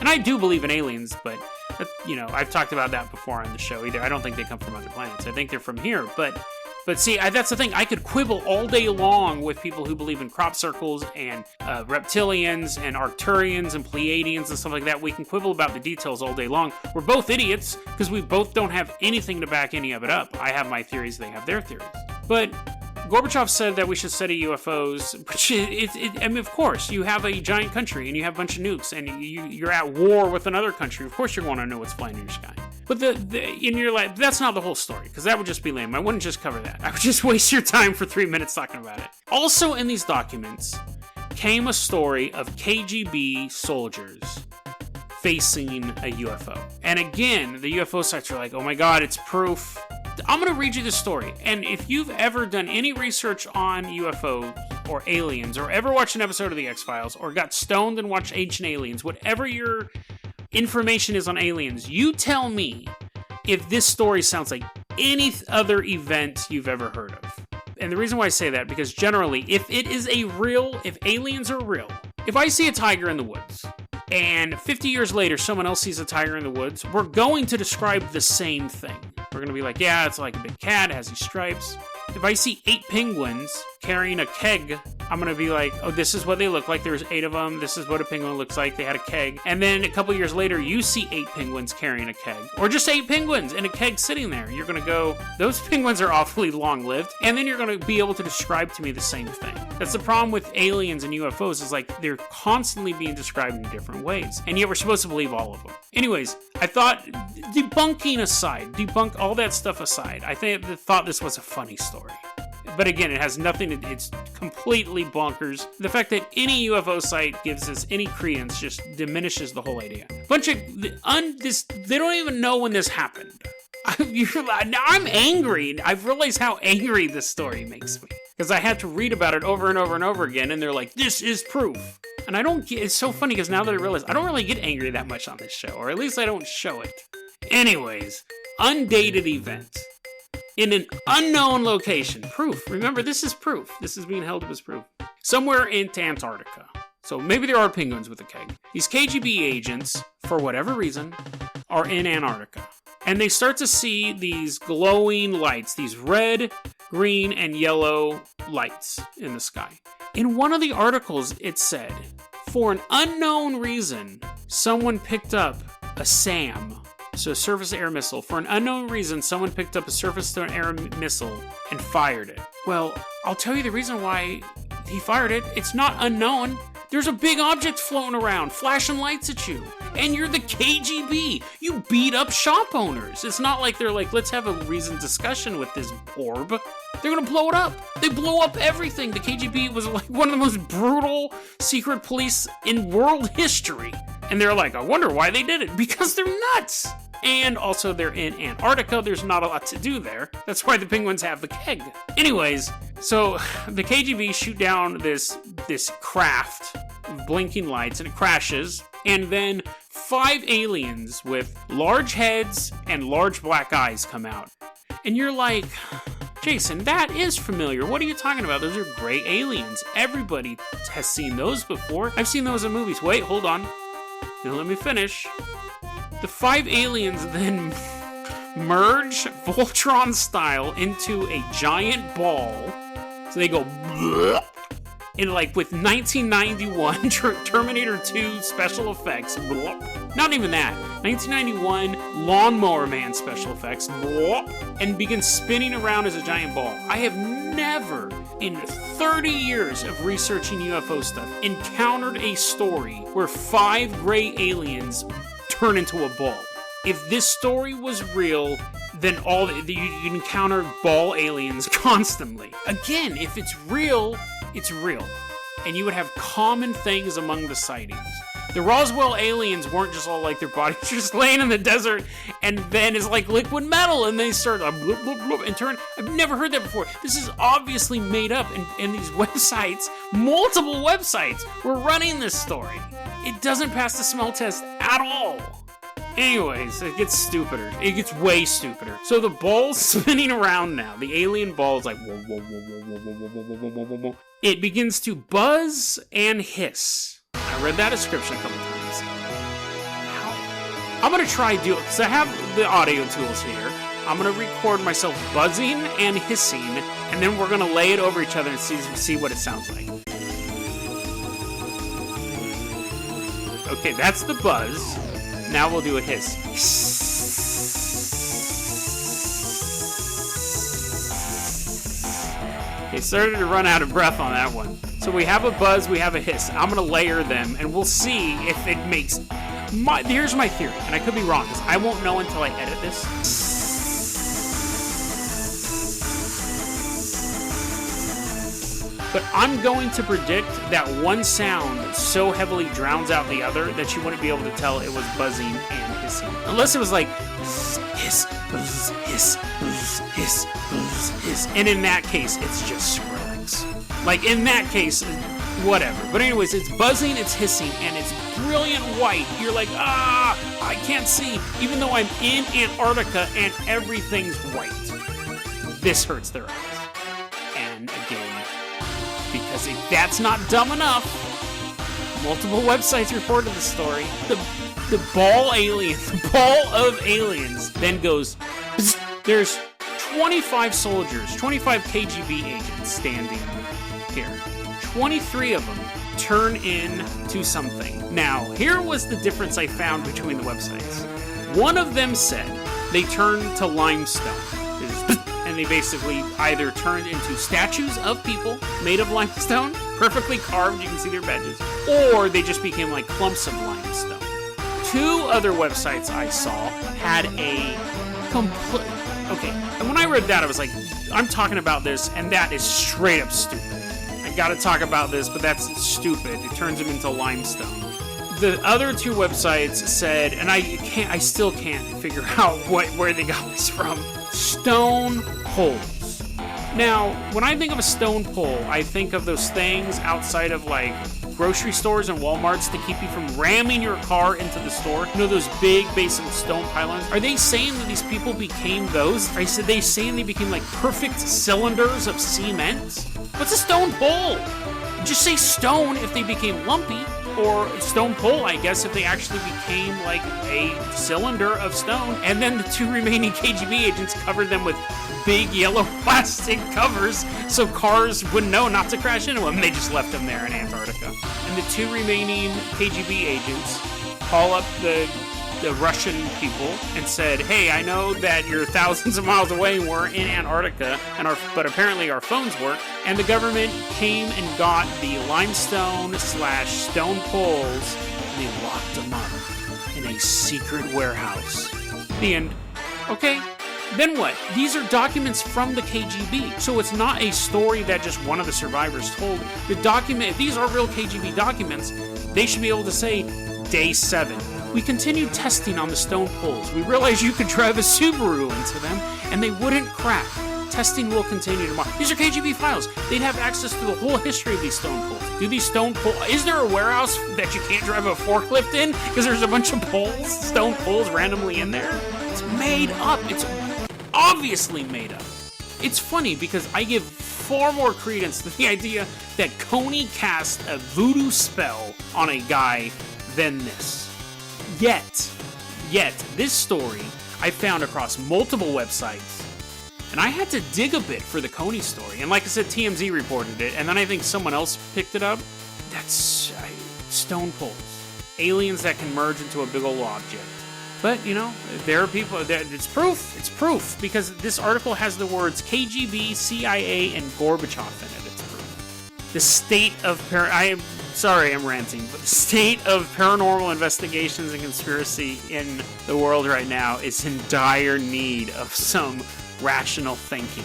And I do believe in aliens, but, I've talked about that before on the show either. I don't think they come from other planets. I think they're from here, but see, that's the thing. I could quibble all day long with people who believe in crop circles and reptilians and Arcturians and Pleiadians and stuff like that. We can quibble about the details all day long. We're both idiots because we both don't have anything to back any of it up. I have my theories, they have their theories. But Gorbachev said that we should study UFOs, which I mean, of course, you have a giant country and you have a bunch of nukes and you're at war with another country. Of course, you're going to know what's flying in your sky. But in your life, that's not the whole story, because that would just be lame. I wouldn't just cover that. I would just waste your time for 3 minutes talking about it. Also in these documents came a story of KGB soldiers facing a UFO. And again, the UFO sites are like, oh my god, it's proof. I'm going to read you the story. And if you've ever done any research on UFOs or aliens, or ever watched an episode of The X-Files, or got stoned and watched Ancient Aliens, whatever your information is on aliens, you tell me if this story sounds like any other event you've ever heard of. And the reason why I say that, because generally, if aliens are real, if I see a tiger in the woods, and 50 years later someone else sees a tiger in the woods, we're going to describe the same thing. We're going to be like, yeah, it's like a big cat, it has these stripes. If I see 8 penguins carrying a keg, I'm going to be like, oh, this is what they look like. There's 8 of them. This is what a penguin looks like. They had a keg. And then a couple years later, you see 8 penguins carrying a keg. Or just 8 penguins and a keg sitting there. You're going to go, those penguins are awfully long-lived. And then you're going to be able to describe to me the same thing. That's the problem with aliens and UFOs, is like they're constantly being described in different ways. And yet we're supposed to believe all of them. Anyways, I thought, debunk all that stuff aside, I thought this was a funny story. But again, it has nothing to, it's completely bonkers. The fact that any UFO site gives us any credence just diminishes the whole idea. They don't even know when this happened. Now I'm angry. I've realized how angry this story makes me. Because I had to read about it over and over and over again, and they're like, this is proof. And it's so funny because now that I realize, I don't really get angry that much on this show, or at least I don't show it. Anyways, undated event. In an unknown location. Proof. Remember, this is proof. This is being held up as proof. Somewhere in Antarctica. So maybe there are penguins with a keg. These KGB agents, for whatever reason, are in Antarctica. And they start to see these glowing lights, these red, green, and yellow lights in the sky. In one of the articles, it said, for an unknown reason, someone picked up a SAM. So a surface-to-air missile. For an unknown reason, someone picked up a surface-to-air missile and fired it. Well, I'll tell you the reason why he fired it. It's not unknown. There's a big object floating around, flashing lights at you. And you're the KGB. You beat up shop owners. It's not like they're like, let's have a reasoned discussion with this orb. They're gonna blow it up. They blow up everything. The KGB was like one of the most brutal secret police in world history. And they're like, I wonder why they did it. Because they're nuts. And also, they're in Antarctica. There's not a lot to do there. That's why the penguins have the keg. Anyways, so the KGB shoot down this craft of blinking lights, and it crashes. And then 5 aliens with large heads and large black eyes come out. And you're like, Jason, that is familiar. What are you talking about? Those are gray aliens. Everybody has seen those before. I've seen those in movies. Wait, hold on. Now let me finish. The 5 aliens then merge Voltron style into a giant ball. So they go bleh, and like with 1991 Terminator 2 special effects. Bleh, not even that. 1991 Lawnmower Man special effects. Bleh, and begin spinning around as a giant ball. I have never, in 30 years of researching UFO stuff, encountered a story where 5 gray aliens turn into a ball. If this story was real, then you encounter ball aliens constantly. Again, if it's real, it's real. And you would have common things among the sightings. The Roswell aliens weren't just all like their bodies just laying in the desert and then it's like liquid metal and they start bloop, bloop, bloop, and turn. I've never heard that before. This is obviously made up, and these websites, multiple websites, were running this story. It doesn't pass the smell test at all. Anyways, it gets stupider. It gets way stupider. So the ball's spinning around now. The alien ball's like whoa, whoa, whoa, whoa, whoa, whoa, whoa, whoa, whoa, whoa, whoa. It begins to buzz and hiss. I read that description a couple times. I'm gonna try because I have the audio tools here. I'm gonna record myself buzzing and hissing, and then we're gonna lay it over each other and see what it sounds like. Okay, that's the buzz. Now we'll do a hiss. Okay, started to run out of breath on that one. So we have a buzz, we have a hiss. I'm gonna layer them, and we'll see if it makes. Here's my theory, and I could be wrong, because I won't know until I edit this. But I'm going to predict that one sound so heavily drowns out the other that you wouldn't be able to tell it was buzzing and hissing. Unless it was like hiss, buzz, hiss, buzz, hiss, buzz, hiss. And in that case, it's just Skrillex. Like, in that case, whatever. But anyways, it's buzzing, it's hissing, and it's brilliant white. You're like, I can't see, even though I'm in Antarctica and everything's white. This hurts their eyes. And again, because if that's not dumb enough, multiple websites reported the story. The ball of aliens then goes, bzz. There's 25 soldiers, 25 KGB agents standing here. 23 of them turn into something. Now, here was the difference I found between the websites. One of them said they turned to limestone. And they basically either turned into statues of people made of limestone, perfectly carved, you can see their badges, or they just became like clumps of limestone. Two other websites I saw had a complete... Okay, and when I read that, I was like, I'm talking about this, and that is straight up stupid. I gotta talk about this, but that's stupid. It turns them into limestone. The other two websites said, and I still can't figure out where they got this from. Stone poles. Now, when I think of a stone pole, I think of those things outside of like grocery stores and Walmarts to keep you from ramming your car into the store. You know, those big basic stone pylons? Are they saying that these people became those? Are they saying they became like perfect cylinders of cement? What's a stone pole? Just say stone if they became lumpy. Or stone pole, I guess, if they actually became like a cylinder of stone. And then the two remaining KGB agents covered them with big yellow plastic covers so cars wouldn't know not to crash into them. They just left them there in Antarctica. And the two remaining KGB agents call up the Russian people and said, hey, I know that you're thousands of miles away and we're in Antarctica, but apparently our phones work. And the government came and got the limestone/stone poles, and they locked them up in a secret warehouse. The end. Okay, then what? These are documents from the KGB, so it's not a story that just one of the survivors told. The document, if these are real KGB documents, they should be able to say, Day 7. We continued testing on the stone poles. We realized you could drive a Subaru into them, and they wouldn't crack. Testing will continue tomorrow. These are KGB files. They'd have access to the whole history of these stone poles. Do these stone poles... Is there a warehouse that you can't drive a forklift in? Because there's a bunch of poles, stone poles randomly in there? It's made up. It's obviously made up. It's funny because I give far more credence to the idea that Kony cast a voodoo spell on a guy than this. Yet, this story I found across multiple websites, and I had to dig a bit for the Kony story. And like I said, TMZ reported it, and then I think someone else picked it up. That's stone poles. Aliens that can merge into a big old object. But, you know, there are people, it's proof, because this article has the words KGB, CIA, and Gorbachev in it. It's proof. The state of Sorry, I'm ranting, but the state of paranormal investigations and conspiracy in the world right now is in dire need of some rational thinking.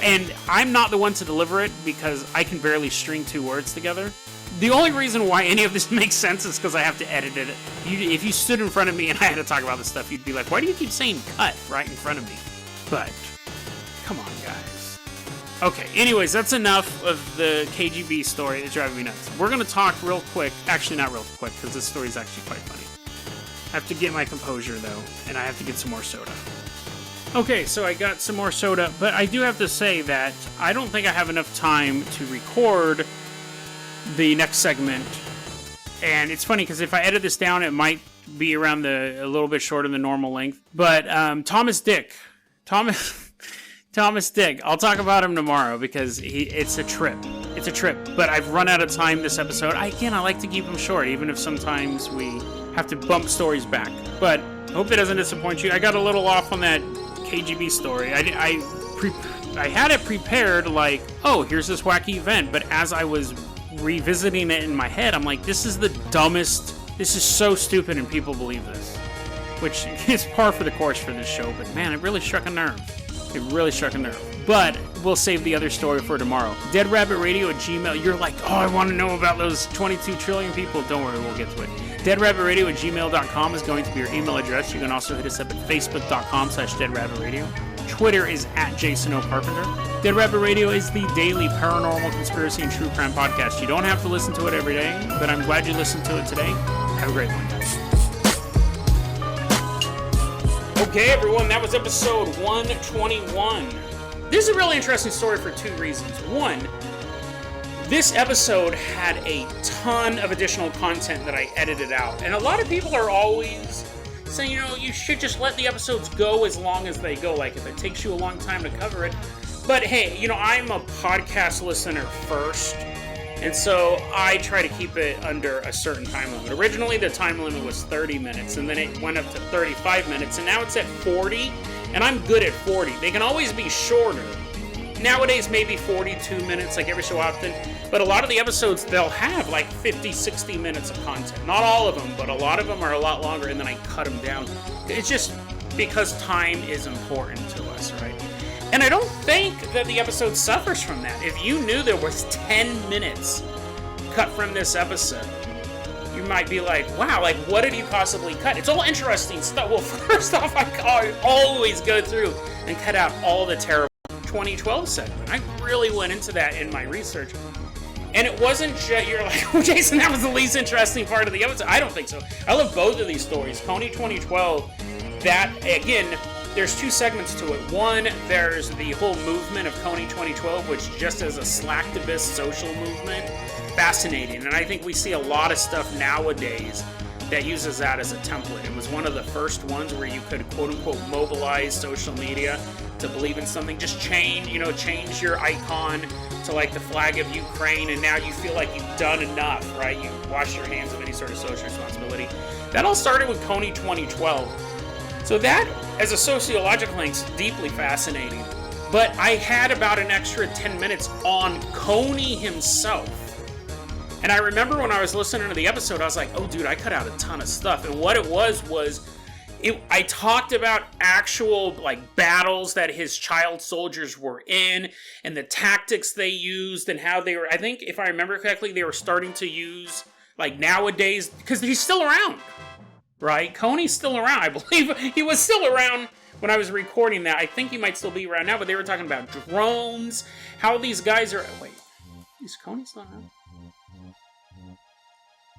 And I'm not the one to deliver it because I can barely string two words together. The only reason why any of this makes sense is because I have to edit it. If you stood in front of me and I had to talk about this stuff, you'd be like, why do you keep saying cut right in front of me? But, come on, guys. Okay, anyways, that's enough of the KGB story that's driving me nuts. We're going to talk real quick. Actually, not real quick, because this story is actually quite funny. I have to get my composure, though, and I have to get some more soda. Okay, so I got some more soda, but I do have to say that I don't think I have enough time to record the next segment And it's funny because if I edit this down, it might be around a little bit shorter than normal length. But Thomas Dick. Thomas Dick. I'll talk about him tomorrow because it's a trip. It's a trip. But I've run out of time this episode. I like to keep them short, even if sometimes we have to bump stories back. But I hope that doesn't disappoint you. I got a little off on that KGB story. I had it prepared like, oh, here's this wacky event. But as I was revisiting it in my head, I'm like, this is the dumbest. This is so stupid and people believe this. Which is par for the course for this show. But man, it really struck a nerve. It really struck a nerve. But we'll save the other story for tomorrow. DeadRabbitRadio@gmail. You're like, oh, I want to know about those 22 trillion people. Don't worry, we'll get to it. DeadRabbitRadio@gmail.com is going to be your email address. You can also hit us up at Facebook.com/DeadRabbitRadio. Twitter is @JasonO'Carpenter. Dead Rabbit Radio is the daily paranormal conspiracy and true crime podcast. You don't have to listen to it every day, but I'm glad you listened to it today. Have a great one. Okay, everyone, that was episode 121. This is a really interesting story for two reasons. One, this episode had a ton of additional content that I edited out. And a lot of people are always saying, you should just let the episodes go as long as they go. Like, if it takes you a long time to cover it. But hey, I'm a podcast listener first. And so I try to keep it under a certain time limit. Originally, the time limit was 30 minutes, and then it went up to 35 minutes, and now it's at 40, and I'm good at 40. They can always be shorter. Nowadays, maybe 42 minutes, like every so often, but a lot of the episodes, they'll have like 50, 60 minutes of content. Not all of them, but a lot of them are a lot longer, and then I cut them down. It's just because time is important to us, right? And I don't think that the episode suffers from that. If you knew there was 10 minutes cut from this episode, you might be like, wow, like what did you possibly cut? It's all interesting stuff. Well, first off, I always go through and cut out all the terrible 2012 segment. I really went into that in my research. And it wasn't just, you're like, oh, Jason, that was the least interesting part of the episode. I don't think so. I love both of these stories. Kony 2012, that, again, there's two segments to it. One, there's the whole movement of Kony 2012, which just as a slacktivist social movement, fascinating. And I think we see a lot of stuff nowadays that uses that as a template. It was one of the first ones where you could quote-unquote mobilize social media to believe in something. Just change your icon to like the flag of Ukraine, and now you feel like you've done enough, right? You wash your hands of any sort of social responsibility. That all started with Kony 2012. So that, as a sociological thing, is deeply fascinating. But I had about an extra 10 minutes on Kony himself. And I remember when I was listening to the episode, I was like, oh, dude, I cut out a ton of stuff. And what it was I talked about actual, like, battles that his child soldiers were in, and the tactics they used, and how they were, I think, if I remember correctly, they were starting to use, like, nowadays, because he's still around. Right? Kony's still around. I believe he was still around when I was recording that. I think he might still be around now, but they were talking about drones, how these guys are... Wait, is Kony still around?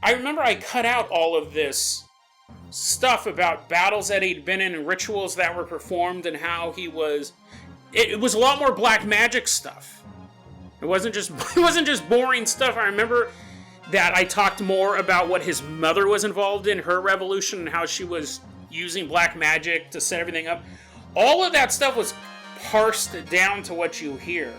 I remember I cut out all of this stuff about battles that he'd been in and rituals that were performed and how he was... It was a lot more black magic stuff. It wasn't just boring stuff. I remember that I talked more about what his mother was involved in, her revolution, and how she was using black magic to set everything up. All of that stuff was parsed down to what you hear.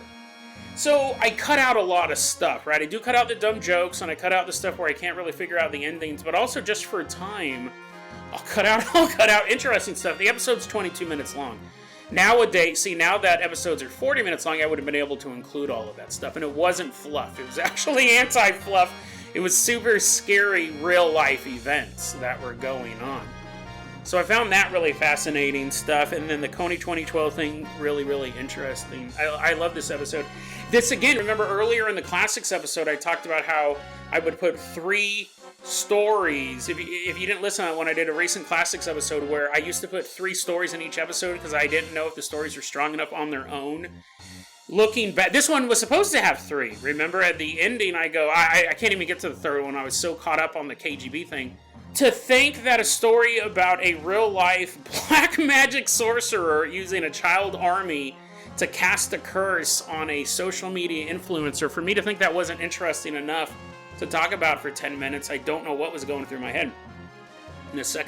So I cut out a lot of stuff, right? I do cut out the dumb jokes, and I cut out the stuff where I can't really figure out the endings, but also just for time, I'll cut out interesting stuff. The episode's 22 minutes long. Nowadays, now that episodes are 40 minutes long, I would have been able to include all of that stuff, and it wasn't fluff. It was actually anti-fluff. It was super scary real-life events that were going on. So I found that really fascinating stuff, and then the Kony 2012 thing really, really interesting. I love this episode. This, again, remember earlier in the Classics episode, I talked about how I would put 3 stories. If you didn't listen to that when I did a recent Classics episode where I used to put 3 stories in each episode because I didn't know if the stories were strong enough on their own. Looking back, this one was supposed to have 3. Remember, at the ending, I go, I can't even get to the third one. I was so caught up on the KGB thing. To think that a story about a real-life black magic sorcerer using a child army to cast a curse on a social media influencer, for me to think that wasn't interesting enough to talk about for 10 minutes. I don't know what was going through my head. And the second